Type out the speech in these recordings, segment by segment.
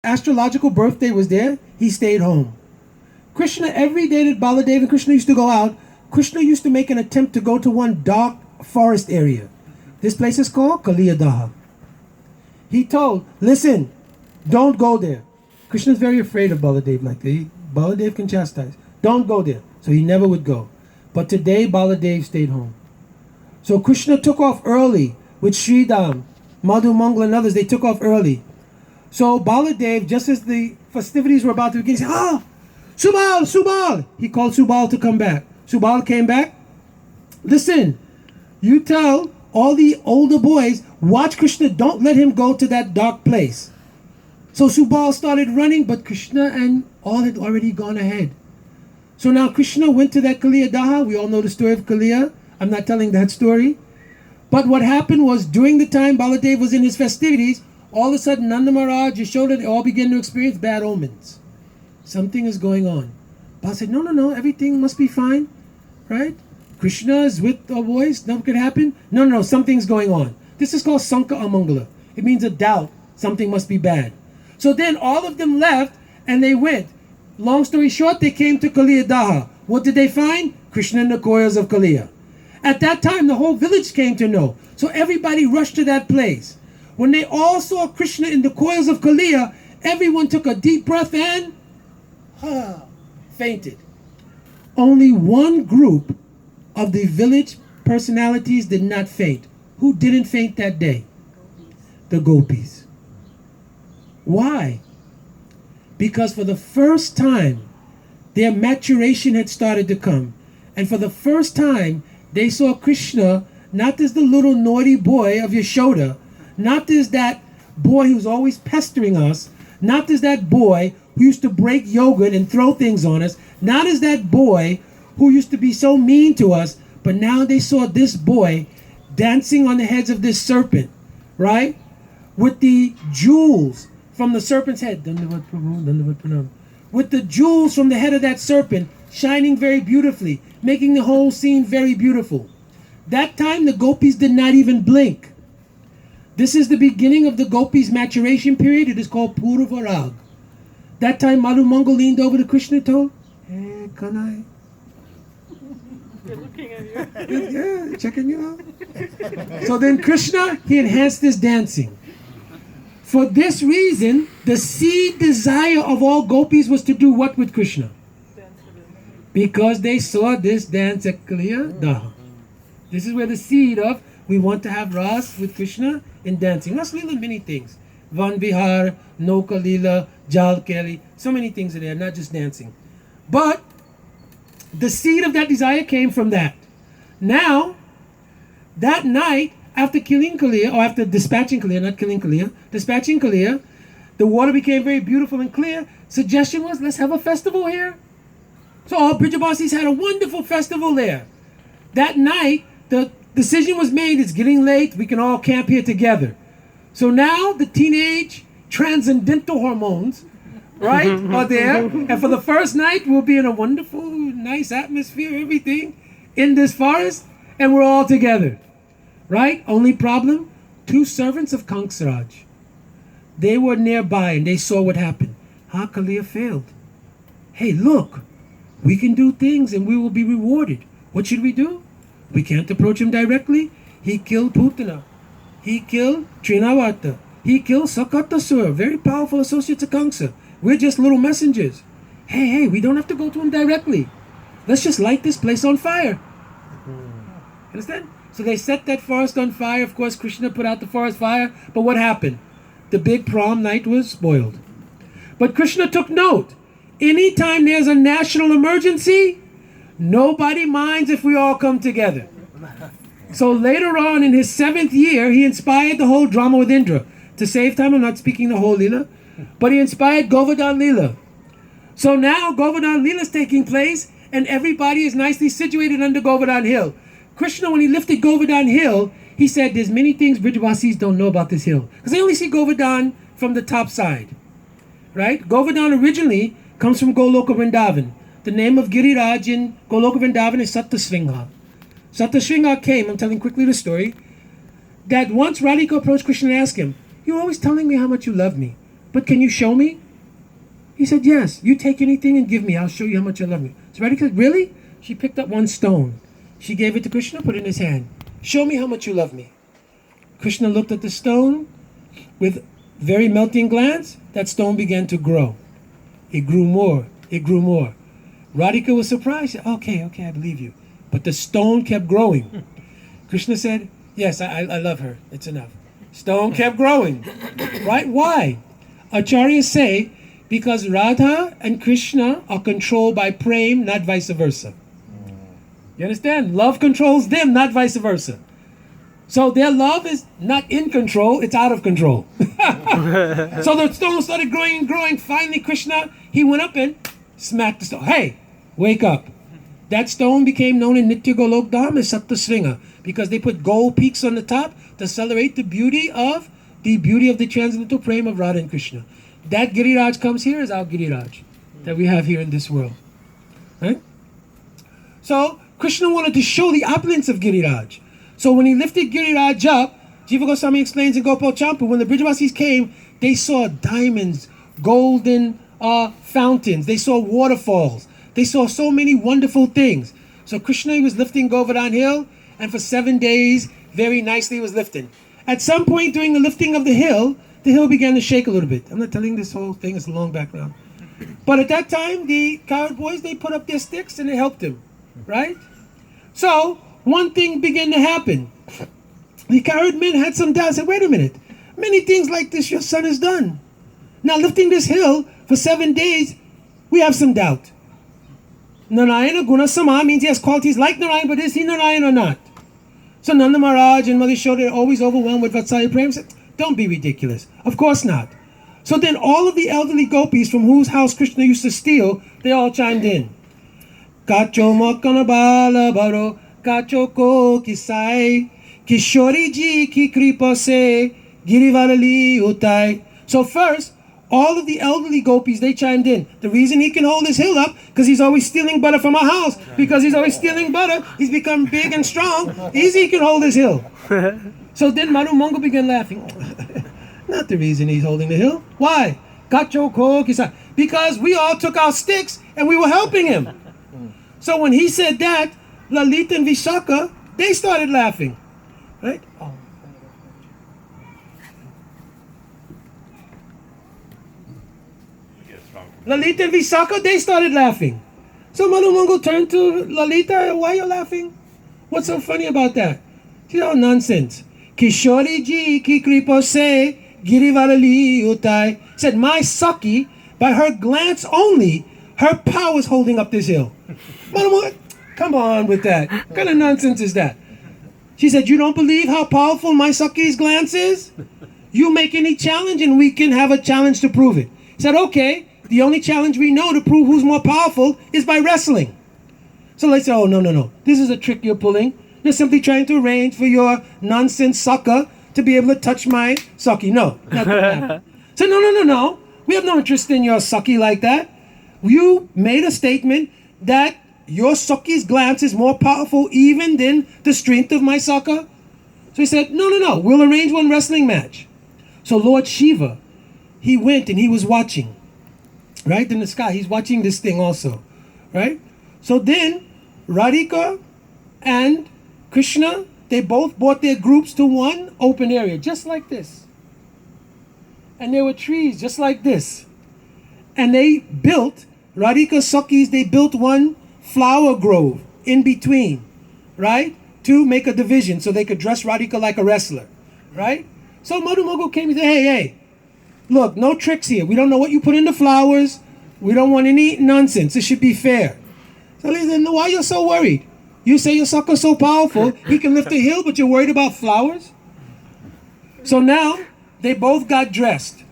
astrological birthday was there, he stayed home. Krishna, every day that Baladev and Krishna used to go out, Krishna used to make an attempt to go to one dark forest area. This place is called Kaliyadaha. He told, listen, don't go there. Krishna is very afraid of Baladev like that. Baladev can chastise. Don't go there. So he never would go. But today Baladev stayed home. So Krishna took off early with Sridham, Madhu Mangala and others. They took off early. So Baladev, just as the festivities were about to begin, he said, Subal, Subal. He called Subal to come back. Subal came back. Listen, you tell all the older boys, watch Krishna, don't let him go to that dark place. So Subal started running, but Krishna and all had already gone ahead. So now Krishna went to that Kaliya Daha. We all know the story of Kaliya. I'm not telling that story. But what happened was, during the time Baladev was in his festivities, all of a sudden Nanda Maharaj, Yashoda, they all began to experience bad omens. Something is going on. Bala said, no, everything must be fine, right? Krishna is with the boys, nothing could happen. No, something's going on. This is called Sanka Amangala. It means a doubt, something must be bad. So then all of them left and they went. Long story short, they came to Kaliya Daha. What did they find? Krishna in the coils of Kaliya. At that time, the whole village came to know. So everybody rushed to that place. When they all saw Krishna in the coils of Kaliya, everyone took a deep breath and fainted. Only one group of the village personalities did not faint. Who didn't faint that day? The gopis. Why? Because for the first time, their maturation had started to come. And for the first time, they saw Krishna not as the little naughty boy of Yashoda, not as that boy who's always pestering us, not as that boy who used to break yogurt and throw things on us, not as that boy who used to be so mean to us, but now they saw this boy dancing on the heads of this serpent, right? With the jewels from the serpent's head, with the jewels from the head of that serpent shining very beautifully, making the whole scene very beautiful. That time the gopis did not even blink. This is the beginning of the gopis' maturation period. It is called Purvarag. That time Madhu Mangal leaned over to Krishna and told, hey, can I? They're looking at you. Yeah, checking you out. So then Krishna, he enhanced his dancing. For this reason, the seed desire of all gopis was to do what with Krishna? Because they saw this dance at Kaliya Daha. This is where the seed of, we want to have Ras with Krishna in dancing. Ras Leela, many things. Van Vihar, Noka Leela, Jal Keli, so many things are there, not just dancing. But the seed of that desire came from that. Now, that night, after killing Kaliya, or after dispatching Kaliya, not killing Kaliya, dispatching Kaliya, the water became very beautiful and clear. Suggestion was, let's have a festival here. So all Brijabasis had a wonderful festival there. That night, the decision was made, it's getting late, we can all camp here together. So now the teenage transcendental hormones, right, are there. And for the first night, we'll be in a wonderful, nice atmosphere, everything, in this forest, and we're all together. Right? Only problem, 2 servants of Kangsaraj. They were nearby and they saw what happened. Kaliya failed. Hey, look, we can do things and we will be rewarded. What should we do? We can't approach him directly. He killed Putana. He killed Trinavata. He killed Sakatasura, very powerful associates of Kamsa. We're just little messengers. Hey, we don't have to go to him directly. Let's just light this place on fire. Understand? So they set that forest on fire. Of course, Krishna put out the forest fire. But what happened? The big prom night was spoiled. But Krishna took note. Anytime there's a national emergency, nobody minds if we all come together. So later on in his 7th year, he inspired the whole drama with Indra. To save time, I'm not speaking the whole Leela, but he inspired Govardhan Leela. So now Govardhan Leela is taking place and everybody is nicely situated under Govardhan Hill. Krishna, when he lifted Govardhan Hill, he said there's many things Brijabasis don't know about this hill. Because they only see Govardhan from the top side. Right? Govardhan originally comes from Goloka Vrindavan. The name of Giriraj in Goloka Vrindavan is Satyasringha. Satyasringha came, I'm telling quickly the story, that once Radhika approached Krishna and asked him, you're always telling me how much you love me. but can you show me? He said, yes, you take anything and give me. I'll show you how much I love you. So Radhika said, really? She picked up one stone. She gave it to Krishna, put it in his hand. Show me how much you love me. Krishna looked at the stone with very melting glance. That stone began to grow. It grew more. It grew more. Radhika was surprised. She said, okay, I believe you. But the stone kept growing. Krishna said, yes, I love her. It's enough. Stone kept growing. Right? Why? Acharyas say, because Radha and Krishna are controlled by prem, not vice versa. You understand? Love controls them, not vice versa. So their love is not in control, it's out of control. So the stone started growing and growing. Finally, Krishna, he went up and smacked the stone. Hey, wake up. That stone became known in Nitya Golok Dham as Saptasringa because they put gold peaks on the top to celebrate the beauty of the transcendental prem of Radha and Krishna. That Giriraj comes here is our Giriraj that we have here in this world. Right? So Krishna wanted to show the opulence of Giriraj. So when he lifted Giriraj up, Jiva Goswami explains in Gopal Champu, when the Brijavasis came, they saw diamonds, golden fountains, they saw waterfalls, they saw so many wonderful things. So Krishna was lifting Govardhan Hill, and for 7 days, very nicely was lifting. At some point during the lifting of the hill began to shake a little bit. I'm not telling this whole thing, it's a long background. But at that time, the cowherd boys, they put up their sticks and they helped him, right? So, one thing began to happen. The cowherd men had some doubt. Said, wait a minute. Many things like this your son has done. Now lifting this hill for 7 days, we have some doubt. Narayana Guna Sama means he has qualities like Narayana, but is he Narayana or not? So Nanda Maharaj and Mother Yashoda are always overwhelmed with Vatsalya Prem. Said, don't be ridiculous. Of course not. So then all of the elderly gopis from whose house Krishna used to steal, they all chimed in. Kacho Makana Bala Baro, Kacho Ko Kisai, Kishori Ji Ki Kripa Se, Girivalali Utai. So first, all of the elderly gopis, they chimed in. The reason he can hold his hill up, because he's always stealing butter from our house. Because he's always stealing butter, he's become big and strong. Easy he can hold his hill. So then Manu Mongo began laughing. Not the reason he's holding the hill. Why? Kacho Ko Kisai. Because we all took our sticks and we were helping him. So when he said that, Lalita and Vishaka, they started laughing. Right? Oh. Lalita and Vishaka, they started laughing. So Manu Mongo turned to Lalita, why are you laughing? What's so funny about that? She said, oh, nonsense. Kishori ji ki kripa se girivarali utai. Said, my Saki, by her glance only, her power is holding up this hill. Manu Mongo, come on with that. What kind of nonsense is that? She said, you don't believe how powerful my Saki's glance is? You make any challenge and we can have a challenge to prove it. He said, okay. The only challenge we know to prove who's more powerful is by wrestling. So they say, oh, no. This is a trick you're pulling. You're simply trying to arrange for your nonsense sucker to be able to touch my Saki. No, not that. So no. We have no interest in your Saki like that. You made a statement that your Saki's glance is more powerful even than the strength of my Saka. So he said, no. We'll arrange one wrestling match. So Lord Shiva, he went and he was watching. Right in the sky, he's watching this thing also, right? So then, Radhika and Krishna, they both brought their groups to one open area, just like this. And there were trees just like this. And they built, Radhika Sakis, they built one flower grove in between, right? To make a division so they could dress Radhika like a wrestler, right? So Madhu Mogu came and said, hey, look, no tricks here. We don't know what you put in the flowers. We don't want any nonsense. It should be fair. So they said, no, why are you so worried? You say your sucker's so powerful, he can lift a hill, but you're worried about flowers? So now, they both got dressed.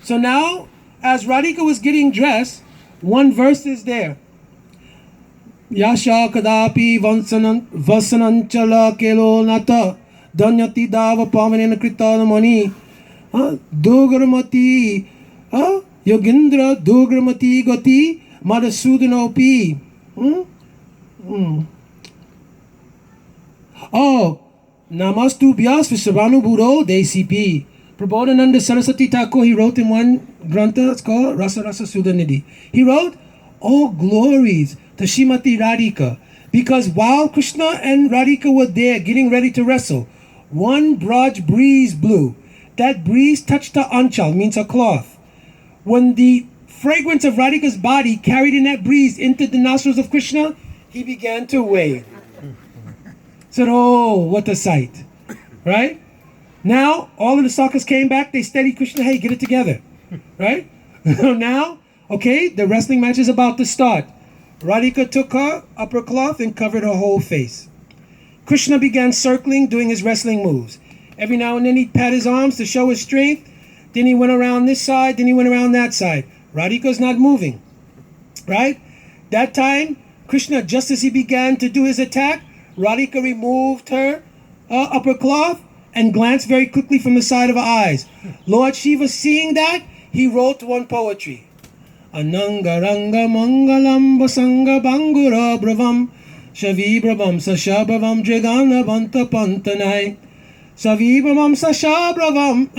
So now, as Radhika was getting dressed, one verse is there. Yasha kadapi vasanantala kelo nata danyati dava pavanena kritana mani Dugramati, Yogindra, Dugramati Gati, Madhusudanopi. Oh, Namastu Vyas Vishabhanu Buro DCP. Prabodhananda Saraswati Thakur, he wrote in one grantha, it's called Rasa Rasa Sudhanidhi. He wrote, all glories to Shrimati Radhika, because while Krishna and Radhika were there getting ready to wrestle, one broad breeze blew. That breeze touched her anchal, means her cloth. When the fragrance of Radhika's body carried in that breeze into the nostrils of Krishna, he began to wave. Said, oh, what a sight. Right? Now, all of the Sakas came back, they steadied Krishna, hey, get it together. Right? Now, okay, the wrestling match is about to start. Radhika took her upper cloth and covered her whole face. Krishna began circling, doing his wrestling moves. Every now and then he'd pat his arms to show his strength. Then he went around this side, then he went around that side. Radhika's not moving. Right? That time, Krishna, just as he began to do his attack, Radhika removed her upper cloth and glanced very quickly from the side of her eyes. Lord Shiva, seeing that, he wrote one poetry. Ananga ranga mangalam basanga bangura bravam shavibravam sashabravam jagana vanta pantanai savibravam sashabravam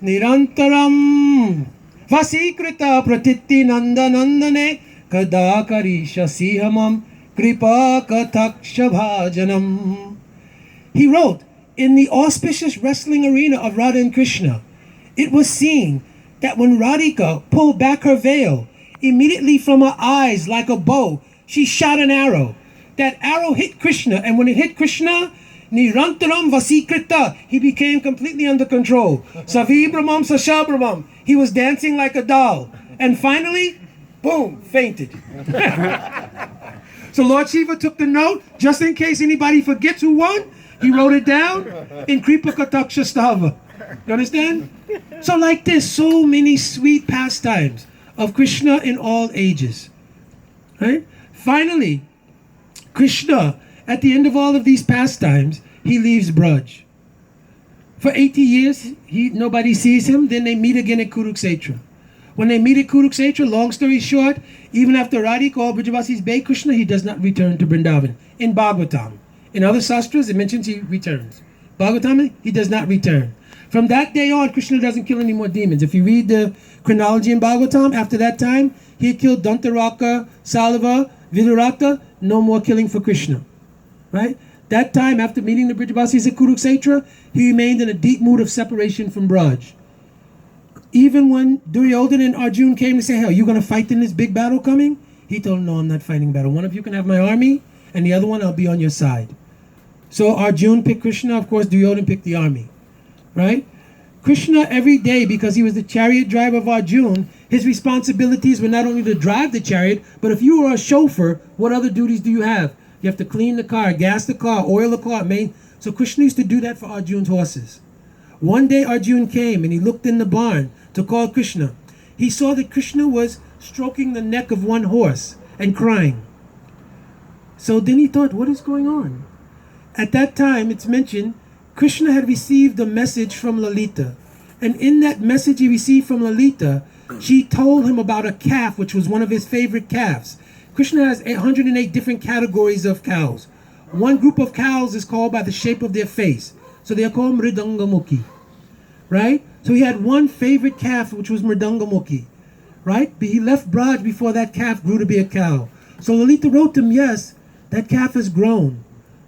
nirantaram vasikrita pratitti nandanandane kadakarisha sihamam kripa kataksha bhajanam. He wrote, in the auspicious wrestling arena of Radha and Krishna, it was seen that when Radhika pulled back her veil, immediately from her eyes like a bow, she shot an arrow. That arrow hit Krishna, and when it hit Krishna, Nirantaram Vasikrita, he became completely under control. Savibramam Sashabramam, he was dancing like a doll. And finally, boom, fainted. So Lord Shiva took the note, just in case anybody forgets who won, he wrote it down in Kripa Kataksha Stava. You understand? So like this, so many sweet pastimes of Krishna in all ages. Right? Finally, Krishna, at the end of all of these pastimes, he leaves Braj. For 80 years, nobody sees him. Then they meet again at Kuruksetra. When they meet at Kuruksetra, long story short, even after Radhika or Brajavasi's Bay Krishna, he does not return to Vrindavan. In Bhagavatam. In other sastras, it mentions he returns. Bhagavatam, he does not return. From that day on, Krishna doesn't kill any more demons. If you read the chronology in Bhagavatam, after that time, he had killed Dantaraka, Salava, Vidurata, no more killing for Krishna. Right? That time, after meeting the Brajavasis at Kuruksetra, he remained in a deep mood of separation from Braj. Even when Duryodhana and Arjuna came to say, hey, are you going to fight in this big battle coming? He told them, no, I'm not fighting battle. One of you can have my army, and the other one, I'll be on your side. So Arjuna picked Krishna, of course, Duryodhana picked the army. Right? Krishna, every day, because he was the chariot driver of Arjuna, his responsibilities were not only to drive the chariot, but if you were a chauffeur, what other duties do you have? You have to clean the car, gas the car, oil the car, So Krishna used to do that for Arjuna's horses. One day Arjuna came and he looked in the barn to call Krishna. He saw that Krishna was stroking the neck of one horse and crying. So then he thought, what is going on? At that time, it's mentioned, Krishna had received a message from Lalita. And in that message he received from Lalita, she told him about a calf, which was one of his favorite calves. Krishna has 108 different categories of cows. One group of cows is called by the shape of their face. So they are called Mridangamukhi. Right? So he had one favorite calf, which was Mridangamukhi. Right? But he left Braj before that calf grew to be a cow. So Lalita wrote to him, yes, that calf has grown.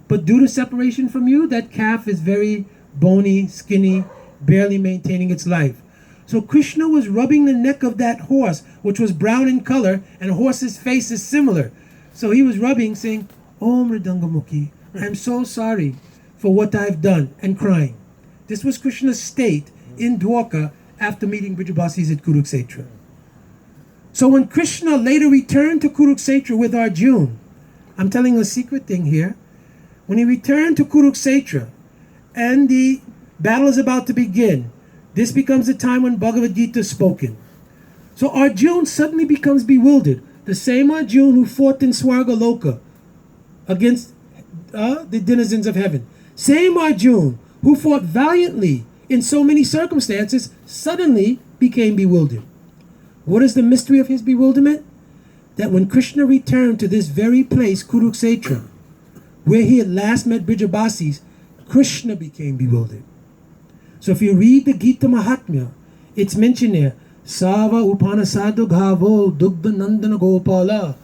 But due to separation from you, that calf is very bony, skinny, barely maintaining its life. So Krishna was rubbing the neck of that horse, which was brown in color, and a horse's face is similar. So he was rubbing, saying, oh, Mridangamukhi, I'm so sorry for what I've done, and crying. This was Krishna's state in Dwarka after meeting Brijabasis at Kuruksetra. So when Krishna later returned to Kuruksetra with Arjuna, I'm telling a secret thing here. When he returned to Kuruksetra and the battle is about to begin, this becomes the time when Bhagavad Gita is spoken. So Arjuna suddenly becomes bewildered. The same Arjuna who fought in Swarga Loka against the denizens of heaven. Same Arjuna who fought valiantly in so many circumstances suddenly became bewildered. What is the mystery of his bewilderment? That when Krishna returned to this very place, Kuruksetra, where he had last met Brijabasis, Krishna became bewildered. So if you read the Gita Mahatmya, it's mentioned there, Sava Upanasado Ghavo Dugdha Nandana Gopala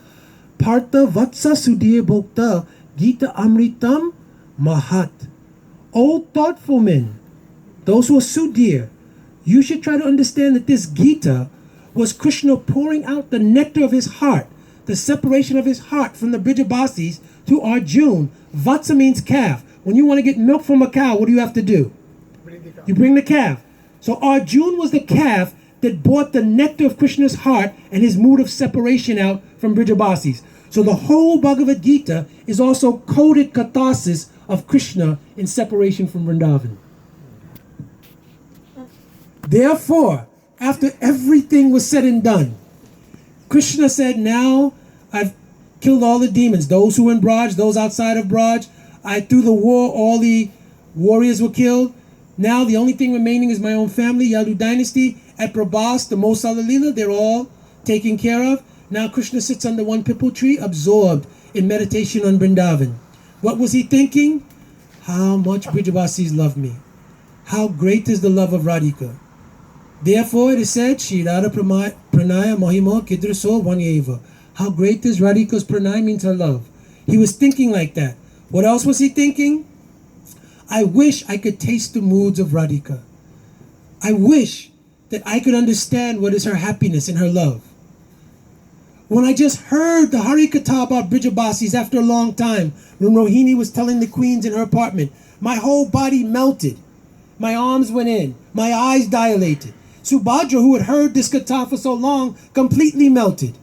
Partha Vatsa Sudhir Bhokta Gita Amritam Mahat. O thoughtful men, those who are Sudhir, you should try to understand that this Gita was Krishna pouring out the nectar of his heart, the separation of his heart from the Brijabasis to Arjuna. Vatsa means calf. When you want to get milk from a cow, what do you have to do? You bring the calf. So Arjuna was the calf that brought the nectar of Krishna's heart and his mood of separation out from Brijabasis. So the whole Bhagavad Gita is also coded catharsis of Krishna in separation from Vrindavan. Therefore, after everything was said and done, Krishna said, now I've killed all the demons, those who were in Braj, those outside of Braj. Through the war, all the warriors were killed. Now the only thing remaining is my own family, Yadu dynasty. At Prabhas, the Mosala Leela, they're all taken care of. Now Krishna sits under one pipal tree, absorbed in meditation on Vrindavan. What was he thinking? How much Brijabasis love me. How great is the love of Radhika. Therefore it is said, Shri Radha Pranaya Mahima Kidraso Vanyeva. How great is Radhika's pranay means her love. He was thinking like that. What else was he thinking? I wish I could taste the moods of Radhika. I wish that I could understand what is her happiness and her love. When I just heard the Harikatha about Brijabasis after a long time, when Rohini was telling the queens in her apartment, my whole body melted. My arms went in. My eyes dilated. Subhadra, who had heard this katha for so long, completely melted.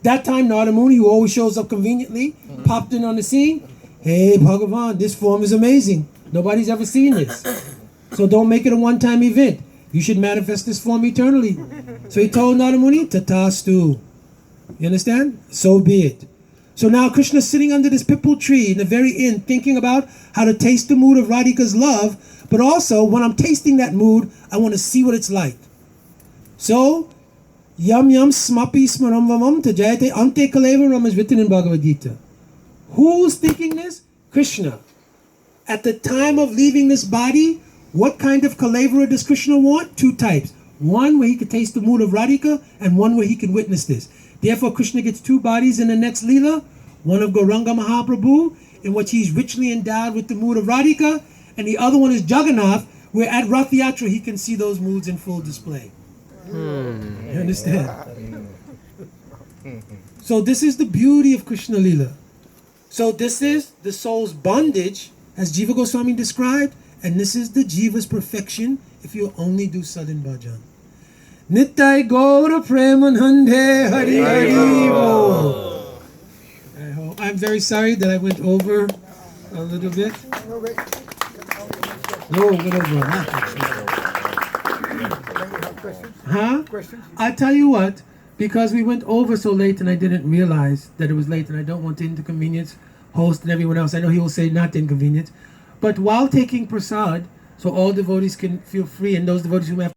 That time, Narada Muni, who always shows up conveniently, popped in on the scene. Hey, Bhagavan, this form is amazing. Nobody's ever seen this. So don't make it a one-time event. You should manifest this form eternally. So he told Narada Muni, Tatastu. You understand? So be it. So now Krishna's sitting under this pipal tree in the very inn, thinking about how to taste the mood of Radhika's love, but also when I'm tasting that mood, I want to see what it's like. So, Yam Yam Smapi Smaram Vamam Tajayate Ante Kalevaram is written in Bhagavad Gita. Who's thinking this? Krishna. At the time of leaving this body, what kind of Kalavara does Krishna want? Two types. One where he could taste the mood of Radhika, and one where he can witness this. Therefore, Krishna gets two bodies in the next Leela, one of Gauranga Mahaprabhu, in which he's richly endowed with the mood of Radhika, and the other one is Jagannath, where at Rath Yatra he can see those moods in full display. You understand? So this is the beauty of Krishna Leela. So this is the soul's bondage, as Jiva Goswami described, and this is the Jiva's perfection if you only do Sadhan Bhajan. Nittai Gaura Premanande Hari Hari Bo. I'm very sorry that I went over a little bit. No, went over. Huh? I tell you what, because we went over so late and I didn't realize that it was late and I don't want to inconvenience host and everyone else. I know he will say not to inconvenience. But while taking prasad, so all devotees can feel free, and those devotees who have